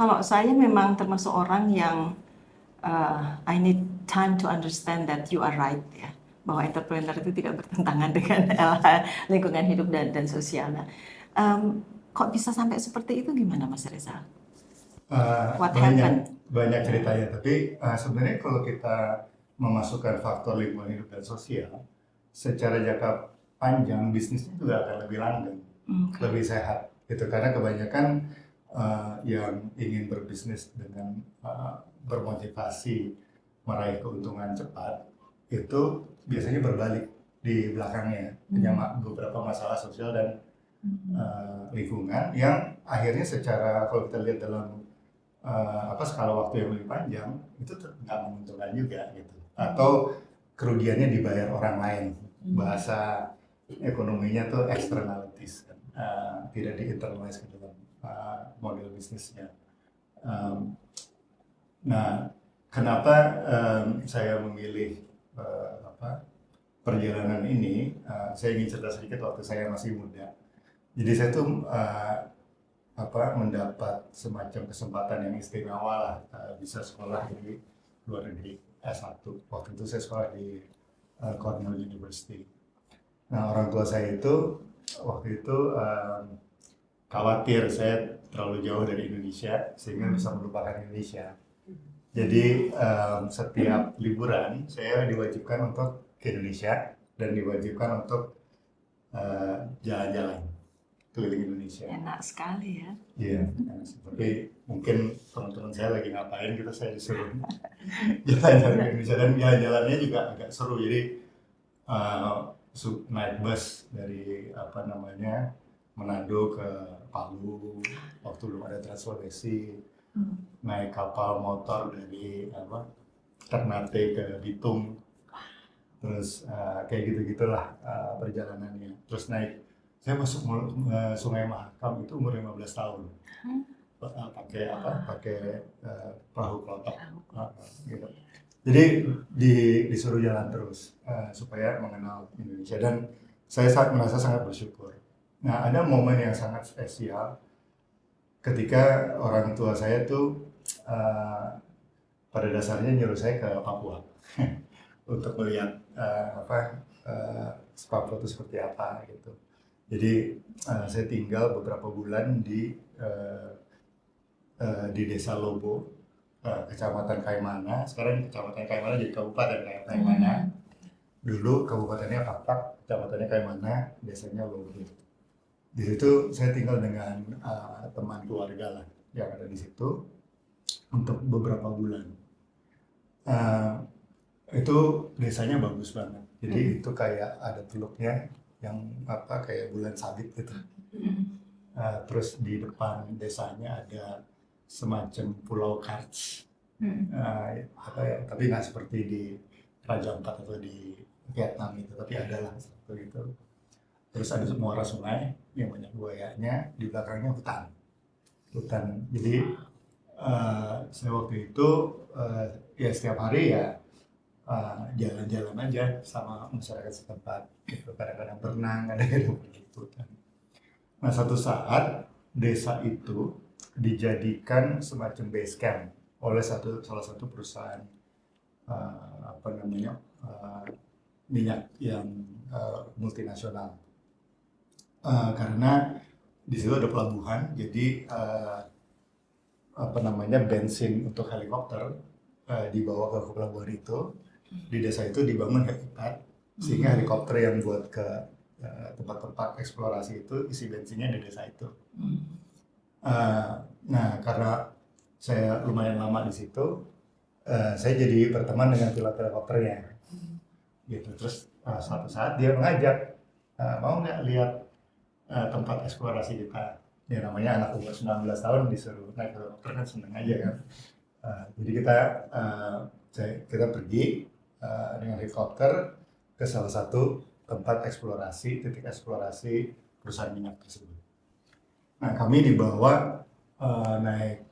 Kalau saya memang termasuk orang yang I need time to understand that you are right ya, bahwa entrepreneur itu tidak bertentangan dengan lingkungan hidup dan sosial. Nah, kok bisa sampai seperti itu gimana Mas Reza? What Banyak happened? banyak ceritanya, tapi sebenarnya kalau kita memasukkan faktor lingkungan hidup dan sosial, secara jangka panjang bisnisnya juga akan lebih langgeng, Okay. lebih sehat gitu. Karena kebanyakan yang ingin berbisnis dengan bermotivasi meraih keuntungan cepat itu biasanya berbalik di belakangnya, punya beberapa masalah sosial dan lingkungan yang akhirnya secara, kalau kita lihat dalam skala waktu yang lebih panjang itu nggak menguntungkan juga gitu, atau kerugiannya dibayar orang lain. Bahasa ekonominya tuh externalities kan. Tidak di-internalize ke dalam model bisnisnya. Nah, kenapa saya memilih perjalanan ini? Saya ingin cerita sedikit waktu saya masih muda. Jadi saya tuh mendapat semacam kesempatan yang istimewa lah, bisa sekolah di luar negeri S1. Waktu itu saya sekolah di Cornell University. Nah, orang tua saya itu waktu itu khawatir saya terlalu jauh dari Indonesia sehingga bisa melupakan Indonesia. Jadi setiap liburan saya diwajibkan untuk ke Indonesia dan diwajibkan untuk jalan-jalan keliling Indonesia. Enak sekali ya. Iya, tapi mungkin teman-teman saya lagi ngapain gitu, saya disuruh jalan-jalan ke Indonesia, dan jalan-jalannya juga agak seru. Jadi naik bus dari Manado ke Palu waktu belum ada Trans-Sulawesi, naik kapal motor dari Ternate ke Bitung, terus kayak gitu-gitulah perjalanannya. Terus saya masuk Sungai Mahakam itu umur 15 tahun. Pakai perahu klotok gitu. Jadi disuruh jalan terus supaya mengenal Indonesia, dan saya merasa sangat bersyukur. Nah, ada momen yang sangat spesial ketika orang tua saya tuh pada dasarnya nyuruh saya ke Papua untuk melihat Papua itu seperti apa gitu. Jadi saya tinggal beberapa bulan di Desa Lobo, Kecamatan Kaimana. Sekarang Kecamatan Kaimana jadi Kabupaten Kaimana. Dulu kabupatennya Kapak, kecamatannya Kaimana, desanya Lobo. Di situ saya tinggal dengan teman keluarga lah yang ada di situ untuk beberapa bulan. Itu desanya bagus banget. Jadi itu kayak ada teluknya yang kayak bulan sabit gitu. Terus di depan desanya ada semacam pulau karts, tapi nggak seperti di Raja Ampat atau di Vietnam itu, tapi ada lah seperti itu. Terus ada muara sungai yang banyak buayanya, di belakangnya hutan. Jadi saya waktu itu ya setiap hari ya jalan-jalan aja sama masyarakat setempat gitu. Kadang-kadang berenang, kadang-kadang pergi ke hutan. Nah, satu saat desa itu dijadikan semacam base camp oleh salah satu perusahaan minyak yang multinasional. Karena di situ ada pelabuhan, jadi bensin untuk helikopter dibawa ke pelabuhan itu. Di desa itu dibangun helipad, sehingga helikopter yang buat ke tempat-tempat eksplorasi itu isi bensinnya di desa itu. Nah, karena saya lumayan lama di situ, saya jadi berteman dengan pilot helikopternya. Gitu. Terus suatu saat dia mengajak, mau nggak lihat tempat eksplorasi kita? Ya, namanya anak umur 19 tahun disuruh naik helikopter kan seneng aja kan. Jadi kita pergi dengan helikopter ke salah satu tempat titik eksplorasi perusahaan minyak tersebut. Nah, kami dibawa naik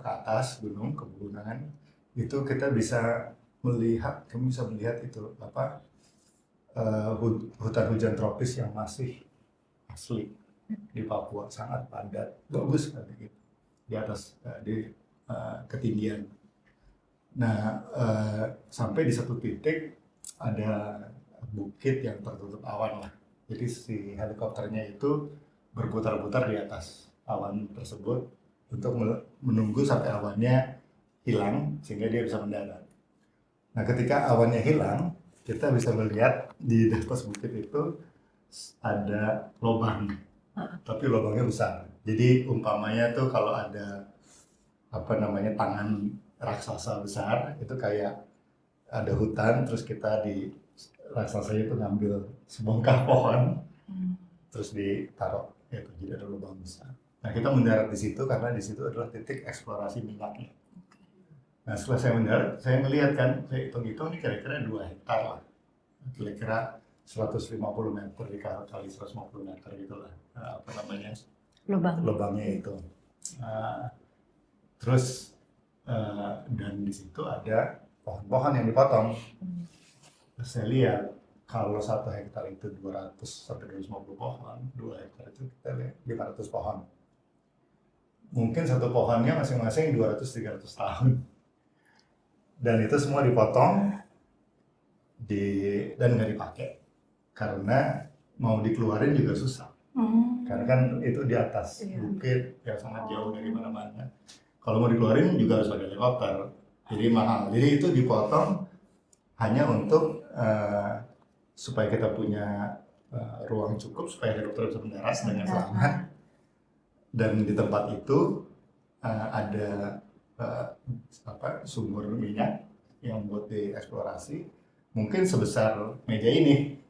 ke atas gunung, ke pegunungan. Itu kita bisa melihat itu hutan hujan tropis yang masih asli di Papua, sangat padat, bagus sekali gitu. di atas ketinggian. Nah, sampai di satu titik ada bukit yang tertutup awan lah. Jadi si helikopternya itu berputar-putar di atas awan tersebut untuk menunggu sampai awannya hilang sehingga dia bisa mendarat. Nah, ketika awannya hilang, kita bisa melihat di atas bukit itu ada lubang, tapi lubangnya besar. Jadi umpamanya tuh kalau ada tangan raksasa besar, itu kayak ada hutan, terus kita di raksasanya itu ngambil sebongkah pohon, terus ditaruh, itu jadi ada lubang besar. Nah, kita mendarat di situ karena di situ adalah titik eksplorasi minyaknya. Nah, setelah saya mendarat, saya melihat kan, saya hitung-hitung ini kira-kira 2 hektar lah, kira-kira 150 meter dikali 150 meter gitulah, lubangnya itu. Terus dan di situ ada pohon-pohon yang dipotong. Terus saya lihat kalau 1 hektar itu 200 sampai 250 pohon, 2 hektar itu kita lihat 500 pohon. Mungkin satu pohonnya masing-masing 200-300 tahun. Dan itu semua dipotong dan nggak dipakai karena mau dikeluarin juga susah. Karena kan itu di atas bukit yang sangat jauh dari mana-mana. Kalau mau dikeluarin juga harus pakai helikopter, jadi mahal. Jadi itu dipotong hanya untuk supaya kita punya ruang cukup supaya helikopter bisa mendarat dengan selamat. Dan di tempat itu ada sumur minyak yang buat dieksplorasi, mungkin sebesar meja ini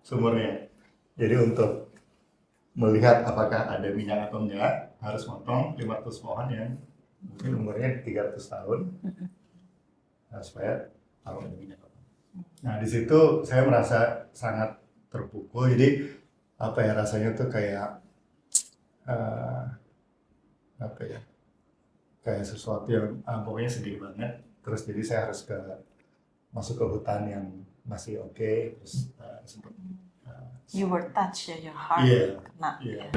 sumurnya. Jadi untuk melihat apakah ada minyak atau enggak, harus motong 500 pohon yang mungkin umurnya 300 tahun, supaya tahu ada minyak apa. Nah, di situ saya merasa sangat terpukul. Jadi rasanya tuh kayak kayak sesuatu yang pokoknya sedih banget. Terus jadi saya harus masuk ke hutan yang masih oke. Terus sempat You were touched ya, your heart kena. Yeah.